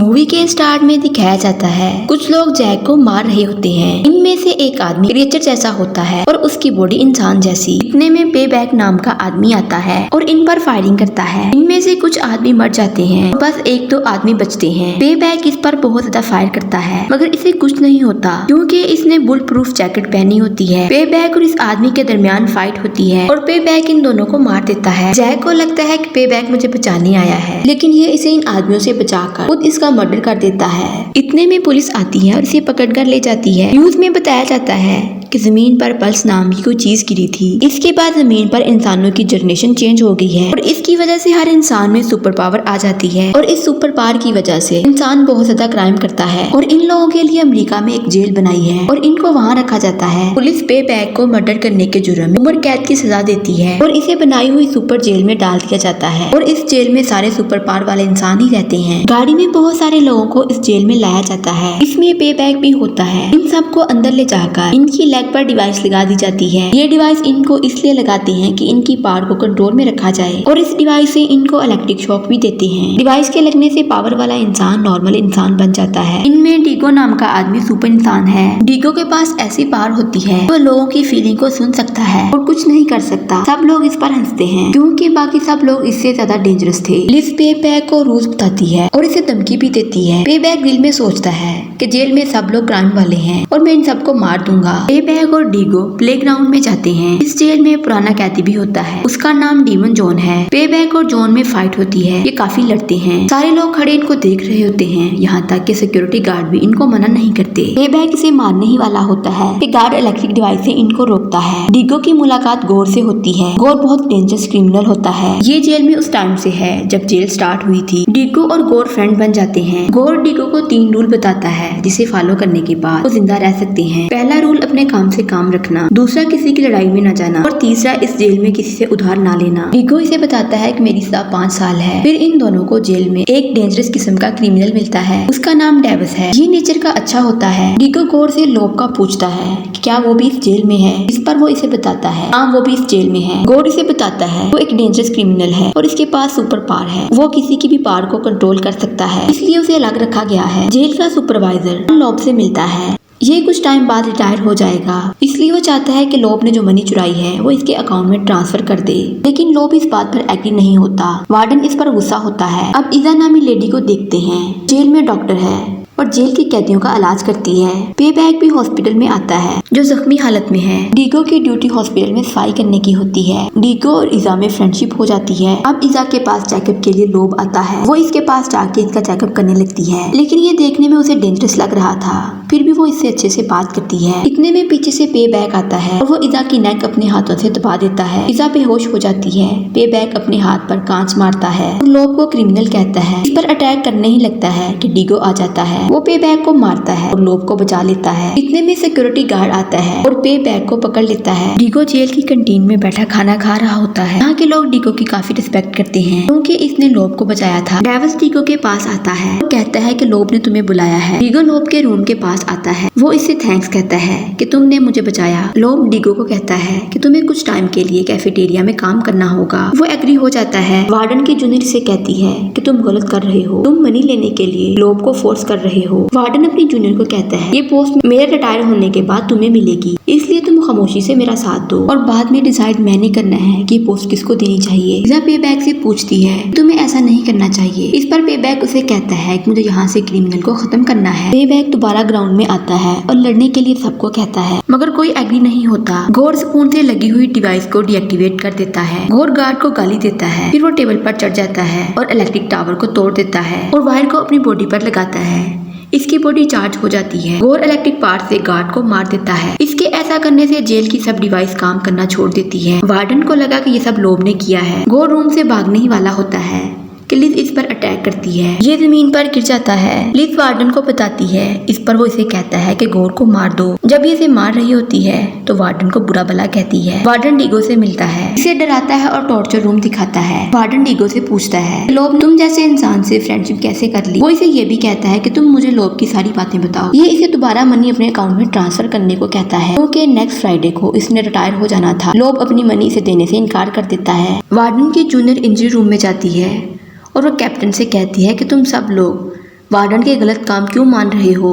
Movie के start में दिखाया जाता है कुछ लोग जैक को मार रहे होते हैं। इनमें से एक आदमी क्रिएचर जैसा होता है और उसकी बॉडी इंसान जैसी। इतने में पे बैक नाम का आदमी आता है और इन पर फायरिंग करता है। इनमें से कुछ आदमी मर जाते हैं, बस एक दो आदमी बचते हैं। पे बैक इस पर बहुत ज्यादा फायर करता है मगर इसे कुछ नहीं होता क्योंकि इसने बुलेट प्रूफ जैकेट पहनी होती है। पे बैक और इस आदमी के दरमियान फाइट होती है और पे बैक इन दोनों को मार देता है। जैक को लगता है कि पे बैक मुझे बचाने आया है, लेकिन ये इसे इन आदमियों से बचाकर खुद इसका मर्डर कर देता है। इतने में पुलिस आती है और इसे पकड़कर ले जाती है। न्यूज में बताया जाता है कि जमीन पर पल्स नाम की कोई चीज गिरी थी। इसके बाद जमीन पर इंसानों की जनरेशन चेंज हो गई है और इसकी वजह से हर इंसान में सुपर पावर आ जाती है और इस सुपर पावर की वजह से इंसान बहुत ज्यादा क्राइम करता है और इन लोगों के लिए अमेरिका में एक जेल बनाई है और इनको वहाँ रखा जाता है। पुलिस पे बैक को मर्डर करने के जुर्म में उम्र कैद की सजा देती है और इसे बनाई हुई सुपर जेल में डाल दिया जाता है और इस जेल में सारे सुपर पावर वाले इंसान ही रहते हैं। गाड़ी में बहुत सारे लोगों को इस जेल में लाया जाता है। इसमें पे बैक भी होता है। इन सबको अंदर ले जाकर इनकी लेग पर डिवाइस लगा दी जाती है। ये डिवाइस इनको इसलिए लगाते हैं कि इनकी पावर को कंट्रोल में रखा जाए और इस डिवाइस से इनको इलेक्ट्रिक शॉक भी देते हैं। डिवाइस के लगने से पावर वाला इंसान नॉर्मल इंसान बन जाता है। इनमें डीगो नाम का आदमी सुपर इंसान है। डीगो के पास ऐसी पावर होती है वो लोगों की फीलिंग को सुन सकता है और कुछ नहीं कर सकता। सब लोग इस पर हंसते हैं क्योंकि बाकी सब लोग इससे ज्यादा डेंजरस थे। लिज पे बैक को रूल्स बताती है और इसे धमकी भी देती है। पे बैक दिल में सोचता है कि जेल में सब लोग क्राइम वाले हैं और मैं इन सबको मार दूंगा। पे बैक और डीगो प्लेग्राउंड में जाते हैं। इस जेल में पुराना कैदी भी होता है, उसका नाम डीमन जॉन है। पे बैक और जॉन में फाइट होती है। ये काफी लड़ते हैं। सारे लोग खड़े इनको देख रहे होते हैं, यहाँ तक कि सिक्योरिटी गार्ड भी इनको मना नहीं करते। पे बैक इसे मारने ही वाला होता है कि गार्ड इलेक्ट्रिक डिवाइस से इनको रोकता है। डीगो की मुलाकात गोर से होती है। गोर बहुत डेंजरस क्रिमिनल होता है। ये जेल में उस टाइम से है जब जेल स्टार्ट हुई थी। डीगो और गोर फ्रेंड बन जाते हैं। गोर डीगो को 3 रूल बताता है जिसे फॉलो करने के बाद वो जिंदा रह सकते हैं। पहला रूल अपने काम से काम रखना, दूसरा किसी की लड़ाई में न जाना और तीसरा इस जेल में किसी से उधार ना लेना। डीगो इसे बताता है कि मेरी सजा 5 साल है। फिर इन दोनों को जेल में एक डेंजरस किस्म का क्रिमिनल मिलता है, उसका नाम डेविस है। ये नेचर का अच्छा होता है। डीगो गोर से लोब का पूछता है कि क्या वो भी इस जेल में है। इस पर वो इसे बताता है हाँ वो भी इस जेल में है। गोर इसे बताता है वो एक डेंजरस क्रिमिनल है और इसके पास सुपर पावर है। वो किसी की भी पावर को कंट्रोल कर सकता है, इसलिए उसे अलग रखा गया है। जेल का सुपरवाइजर लोब से मिलता है। ये कुछ टाइम बाद रिटायर हो जाएगा, इसलिए वो चाहता है कि लोब ने जो मनी चुराई है वो इसके अकाउंट में ट्रांसफर कर दे, लेकिन लोब इस बात पर एग्री नहीं होता। वार्डन इस पर गुस्सा होता है। अब इजा नामी लेडी को देखते हैं। जेल में डॉक्टर है और जेल की कैदियों का इलाज करती है। पे बैक भी हॉस्पिटल में आता है जो जख्मी हालत में है। डीगो की ड्यूटी हॉस्पिटल में सफाई करने की होती है। डीगो और इजा में फ्रेंडशिप हो जाती है। अब इजा के पास चेकअप के लिए लोब आता है। वो इसके पास जाके इसका चेकअप करने लगती है, लेकिन ये देखने में उसे डेंजरस लग रहा था, फिर भी वो इससे अच्छे से बात करती है। इतने में पीछे से पे बैक आता है और वो इजा की नेक अपने हाथों से दबा देता है। इजा बेहोश हो जाती है। पे बैक अपने हाथ पर कांच मारता है और लोब को क्रिमिनल कहता है। इस पर अटैक करने ही लगता है कि डीगो आ जाता है। वो पे बैक को मारता है और लोब को बचा लेता है। इतने में सिक्योरिटी गार्ड आता है और पे बैक को पकड़ लेता है। डीगो जेल की कैंटीन में बैठा खाना खा रहा होता है। यहाँ के लोग डीगो की काफी रिस्पेक्ट करते हैं क्योंकि इसने लोब को बचाया था। डेविस डीगो के पास आता है और कहता है कि लोब ने तुम्हें बुलाया है। डीगो लोब के रूम के पास आता है। वो इससे थैंक्स कहता है कि तुमने मुझे बचाया। लोब डीगो को कहता है कि तुम्हें कुछ टाइम के लिए कैफेटेरिया में काम करना होगा। वो एग्री हो जाता है। वार्डन की जूनियर से कहती है कि तुम गलत कर रहे हो, तुम मनी लेने के लिए लोब को फोर्स कर रहे हो। वार्डन अपनी जूनियर को कहता है ये पोस्ट मेरे रिटायर होने के बाद तुम्हें मिलेगी, इसलिए तुम खामोशी से मेरा साथ दो और बाद में डिसाइड मैंने करना है कि पोस्ट किसको देनी चाहिए। इजा पे बैक से पूछती है तुम्हें ऐसा नहीं करना चाहिए। इस पर पे बैक उसे कहता है कि मुझे यहाँ से क्रिमिनल को खत्म करना है। पे बैक दोबारा ग्राउंड में आता है और लड़ने के लिए सबको कहता है, मगर कोई एग्री नहीं होता। गोर स्पून से लगी हुई डिवाइस को डीएक्टिवेट कर देता है। गोर गार्ड को गाली देता है, फिर वो टेबल पर चढ़ जाता है और इलेक्ट्रिक टावर को तोड़ देता है और वायर को अपनी बॉडी पर लगाता है। इसकी बॉडी चार्ज हो जाती है। गोर इलेक्ट्रिक पार्ट से गार्ड को मार देता है। इसके ऐसा करने से जेल की सब डिवाइस काम करना छोड़ देती है। वार्डन को लगा कि ये सब लोब ने किया है। गोर रूम से भागने ही वाला होता है कि लिज इस पर अटैक करती है। ये जमीन पर गिर जाता है। लिज वार्डन को बताती है। इस पर वो इसे कहता है कि गोर को मार दो। जब ये इसे मार रही होती है तो वार्डन को बुरा भला कहती है। वार्डन डीगो से मिलता है, इसे डराता है और टॉर्चर रूम दिखाता है। वार्डन डीगो से पूछता है लोब तुम जैसे इंसान से फ्रेंडशिप कैसे कर ली। वो इसे ये भी कहता है कि तुम मुझे लोब की सारी बातें बताओ। ये इसे दोबारा मनी अपने अकाउंट में ट्रांसफर करने को कहता है क्योंकि नेक्स्ट फ्राइडे को इसने रिटायर हो जाना था। लोब अपनी मनी इसे देने से इनकार कर देता है। वार्डन की जूनियर इंजरी रूम में जाती है और वो कैप्टन से कहती है कि तुम सब लोग वार्डन के गलत काम क्यों मान रहे हो?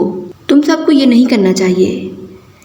तुम सबको ये नहीं करना चाहिए।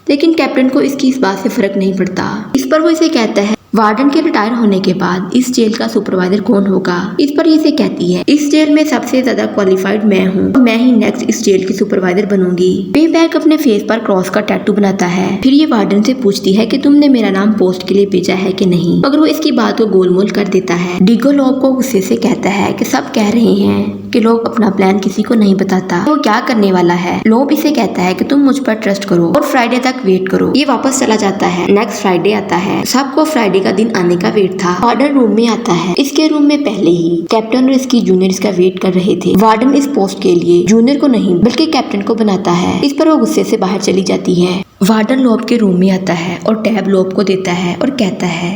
लेकिन कैप्टन को इसकी इस बात से फर्क नहीं पड़ता। इस पर वो इसे कहता है वार्डन के रिटायर होने के बाद इस जेल का सुपरवाइजर कौन होगा। इस पर ये इसे कहती है इस जेल में सबसे ज्यादा क्वालिफाइड मैं हूँ और मैं ही नेक्स्ट इस जेल की सुपरवाइजर बनूंगी। पेबैक अपने फेस पर क्रॉस का टैटू बनाता है। फिर ये वार्डन से पूछती है कि तुमने मेरा नाम पोस्ट के लिए भेजा है कि नहीं, मगर वो इसकी बात को गोलमोल कर देता है। डिगो लोब को गुस्से से कहता है कि सब कह रहे हैं कि लोग अपना प्लान किसी को नहीं बताता, वो क्या करने वाला है। लोब इसे कहता है कि तुम मुझ पर ट्रस्ट करो और फ्राइडे तक वेट करो। ये वापस चला जाता है। नेक्स्ट फ्राइडे आता है। सबको फ्राइडे का दिन आने का वेट था। वार्डन रूम में आता है। इसके रूम में पहले ही कैप्टन और इसकी जूनियर इसका वेट कर रहे थे। वार्डन इस पोस्ट के लिए जूनियर को नहीं बल्कि कैप्टन को बनाता है। इस पर वो गुस्से से बाहर चली जाती है। वार्डन लोब के रूम में आता है और टैब लोब को देता है और कहता है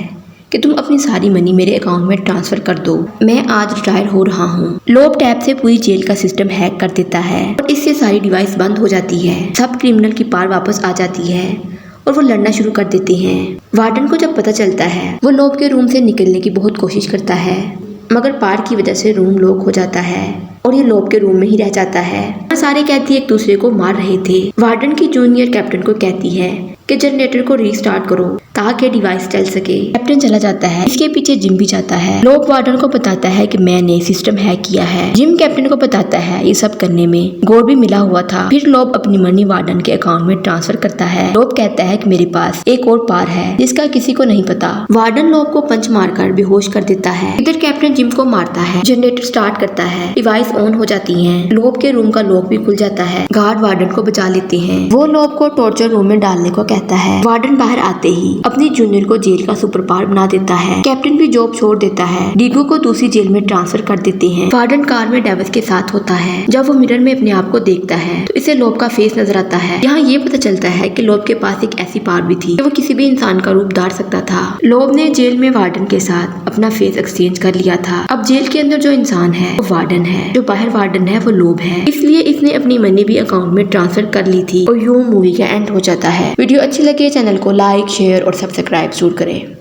कि तुम अपनी सारी मनी मेरे अकाउंट में ट्रांसफर कर दो, मैं आज रिटायर हो रहा हूँ। लोब टैब से पूरी जेल का सिस्टम हैक कर देता है और इससे सारी डिवाइस बंद हो जाती है। सब क्रिमिनल की पार वापस आ जाती है और वो लड़ना शुरू कर देते हैं। वार्डन को जब पता चलता है वो लोब के रूम से निकलने की बहुत कोशिश करता है, मगर पार की वजह से रूम लॉक हो जाता है और ये लोब के रूम में ही रह जाता है। सारे कैदी एक दूसरे को मार रहे थे। वार्डन की जूनियर कैप्टन को कहती है कि जनरेटर को रीस्टार्ट करो ताकि डिवाइस चल सके। कैप्टन चला जाता है। इसके पीछे जिम भी जाता है। लोब वार्डन को बताता है कि मैंने सिस्टम हैक किया है। जिम कैप्टन को बताता है ये सब करने में गोल्ड भी मिला हुआ था। फिर लोब अपनी मनी वार्डन के अकाउंट में ट्रांसफर करता है। लोब कहता है कि मेरे पास एक और पार है जिसका किसी को नहीं पता। वार्डन लोब को पंच मारकर बेहोश कर देता है। इधर कैप्टन जिम को मारता है। जनरेटर स्टार्ट करता है। डिवाइस ऑन हो जाती है। लोब के रूम का लॉक भी खुल जाता है। गार्ड वार्डन को बचा लेते हैं। वो लोब को टॉर्चर रूम में डालने को कहता है। वार्डन बाहर आते ही अपनी जूनियर को जेल का सुपर पावर बना देता है। कैप्टन भी जॉब छोड़ देता है। डिगो को दूसरी जेल में ट्रांसफर कर देते हैं। वार्डन कार में डेविस के साथ होता है। जब वो मिरर में अपने आप को देखता है तो इसे लोब का फेस नजर आता है। यहाँ ये पता चलता है कि लोब के पास एक ऐसी पावर भी थी कि वो किसी भी इंसान का रूप धार सकता था। लोब ने जेल में वार्डन के साथ अपना फेस एक्सचेंज कर लिया था। अब जेल के अंदर जो इंसान है वो वार्डन है, जो बाहर वार्डन है वो लोब है। इसलिए इसने अपनी मनी भी अकाउंट में ट्रांसफर कर ली थी और यूं मूवी का एंड हो जाता है। वीडियो अच्छी लगे चैनल को लाइक, शेयर और सब्सक्राइब जरूर करें।